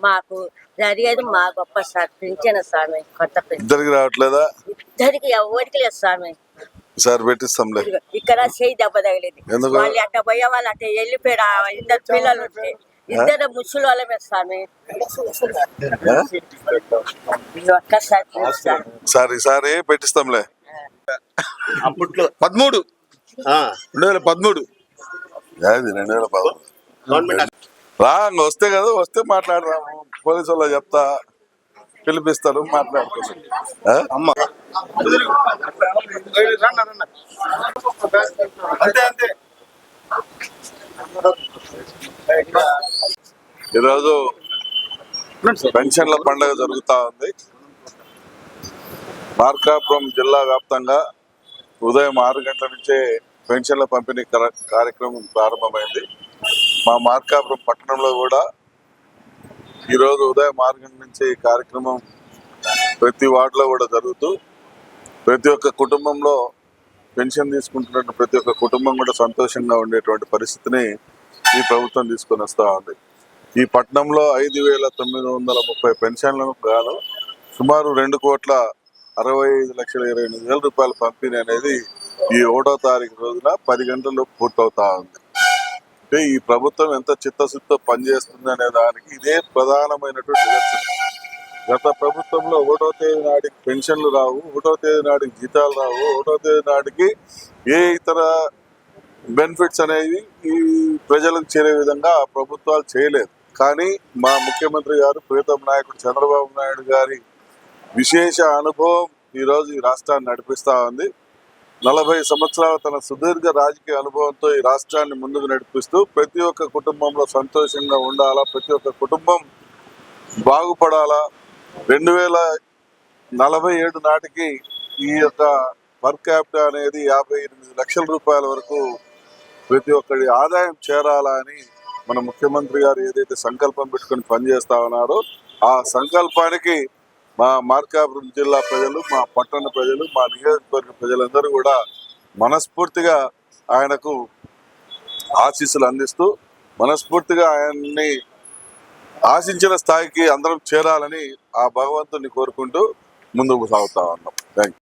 మాకు జరిగేది మా గొప్ప సార్ పింఛన్ స్వామి కొత్త పింఛన్ ఇద్దరికి రావట్లేదా? ఇద్దరికి ఎవరికి లేదు స్వామి. సార్ పెట్టిస్తాంలే. ఇక్కడ చేయి దెబ్బ తగిలింది. ఎందుకు? వాళ్ళు అట్ట పోయే వాళ్ళు అట్ట వెళ్ళిపోయారు. ఇద్దరు పిల్లలు ఉంటే ఇద్దరు ముసలి వాళ్ళమే స్వామి. ఒక్కసారి సార్ ఈసారి పెట్టిస్తాంలే. అప్పట్లో 13 2013 2013 రా వస్తే కదా, వస్తే మాట్లాడదాము. పోలీసు వాళ్ళు చెప్తా, పిలిపిస్తారు, మాట్లాడుకుంటాం. అమ్మ ఈరోజు పెన్షన్ల పండుగ జరుగుతా ఉంది. మార్కాపురం జిల్లా వ్యాప్తంగా ఉదయం 6 గంటల నుంచే పెన్షన్ల పంపిణీ కార్యక్రమం ప్రారంభమైంది. మా మార్కాపురం పట్టణంలో కూడా ఈరోజు ఉదయం 6 గంటల నుంచి ఈ కార్యక్రమం ప్రతి వార్డులో కూడా జరుగుతూ ప్రతి ఒక్క కుటుంబంలో పెన్షన్ తీసుకుంటున్న ప్రతి ఒక్క కుటుంబం కూడా సంతోషంగా ఉండేటువంటి పరిస్థితిని ఈ ప్రభుత్వం తీసుకొని వస్తూ ఉంది. ఈ పట్టణంలో 5,930 పెన్షన్లకు గాను సుమారు 2,65,28,000 రూపాయల పంపిణీ అనేది ఈ 1వ తారీఖు రోజున 10 గంటల్లో పూర్తవుతా ఉంది. అంటే ఈ ప్రభుత్వం ఎంత చిత్తశుద్ధితో పనిచేస్తుంది అనే దానికి ఇదే ప్రధానమైనటువంటి నిదర్శనం. గత ప్రభుత్వంలో 1వ తేదీ నాటికి పెన్షన్లు రావు, 1వ తేదీ నాటికి జీతాలు రావు, 1వ తేదీ నాటికి ఏ ఇతర బెనిఫిట్స్ అనేవి ఈ ప్రజలకు చేరే విధంగా ప్రభుత్వాలు చేయలేదు. కానీ మా ముఖ్యమంత్రి గారు, ప్రీతం నాయకుడు చంద్రబాబు నాయుడు గారి విశేష అనుభవం ఈరోజు ఈ రాష్ట్రాన్ని నడిపిస్తూ ఉంది. 40 సంవత్సరాల తన సుదీర్ఘ రాజకీయ అనుభవంతో ఈ రాష్ట్రాన్ని ముందుకు నడిపిస్తూ ప్రతి ఒక్క కుటుంబంలో సంతోషంగా ఉండాలా, ప్రతి ఒక్క కుటుంబం బాగుపడాలా. 2047 నాటికి ఈ యొక్క పర్ క్యాపిటా అనేది 58 లక్షల రూపాయల వరకు ప్రతి ఒక్కరి ఆదాయం చేరాలా అని మన ముఖ్యమంత్రి గారు ఏదైతే సంకల్పం పెట్టుకుని పనిచేస్తా ఉన్నారో ఆ సంకల్పానికి మా మార్కాపురం జిల్లా ప్రజలు, మా పట్టణ ప్రజలు, మా నియోజకవర్గ ప్రజలందరూ కూడా మనస్ఫూర్తిగా ఆయనకు ఆశీస్సులు అందిస్తూ మనస్ఫూర్తిగా ఆయన్ని ఆశించిన స్థాయికి అందరం చేరాలని ఆ భగవంతుని కోరుకుంటూ ముందుకు సాగుతా ఉన్నాం. Thank you.